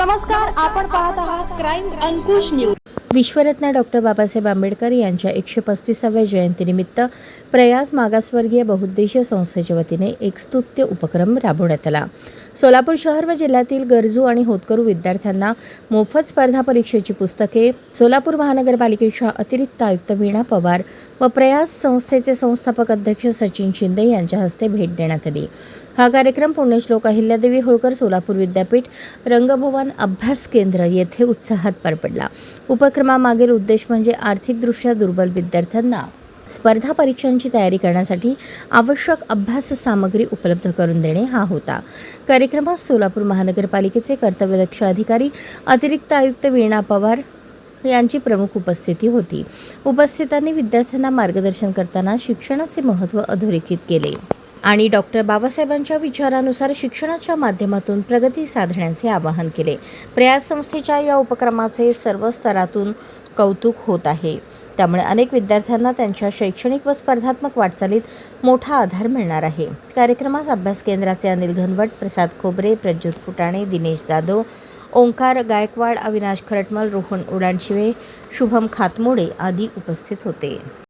नमस्कार, आपण पाहत आहात क्राईम अंकुश न्यूज। विश्वरत्न डॉक्टर बाबासाहेब आंबेडकर यांच्या 135व्या जयंतीनिमित्त प्रयास मागासवर्गीय बहुउद्देशीय संस्थेच्या वतीने एक स्तुत्य उपक्रम राबवण्यात आला। सोलापूर शहर व जिल्ह्यातील गरजू आणि होतकरू विद्यार्थ्यांना मोफत स्पर्धा परीक्षेची पुस्तके सोलापूर महानगरपालिकेच्या अतिरिक्त आयुक्त वीणा पवार व प्रयास संस्थेचे संस्थापक अध्यक्ष सचिन शिंदे यांच्या हस्ते भेट देण्यात आली। हा कार्यक्रम पुण्यश्लोक अहिल्यादेवी होळकर सोलापूर विद्यापीठ रंगभवन अभ्यास केंद्र येथे उत्साहात पार पडला। उपक्रमामागील उद्देश म्हणजे आर्थिकदृष्ट्या दुर्बल विद्यार्थ्यांना स्पर्धा परीक्षांची तयारी करण्यासाठी आवश्यक अभ्यास सामग्री उपलब्ध करून देणे हा होता। कार्यक्रमात सोलापूर महानगरपालिकेचे कर्तव्यदक्ष अधिकारी अतिरिक्त आयुक्त वीणा पवार यांची प्रमुख उपस्थिती होती। उपस्थितांनी विद्यार्थ्यांना मार्गदर्शन करताना शिक्षणाचे महत्त्व अधोरेखित केले आणि डॉक्टर बाबासाहेबांच्या विचारानुसार शिक्षणाच्या माध्यमातून प्रगती साधण्याचे आवाहन केले। प्रयास संस्थेच्या या उपक्रमाचे सर्व स्तरातून कौतुक होत आहे। त्यामुळे अनेक विद्यार्थ्यांना त्यांच्या शैक्षणिक व स्पर्धात्मक वाटचालीत मोठा आधार मिळणार आहे। कार्यक्रमास अभ्यास केंद्राचे अनिल घनवट, प्रसाद खोबरे, प्रज्योत फुटाणे, दिनेश जाधव, ओंकार गायकवाड, अविनाश खरटमल, रोहन उडाणशिवे, शुभम खातमोडे आदी उपस्थित होते।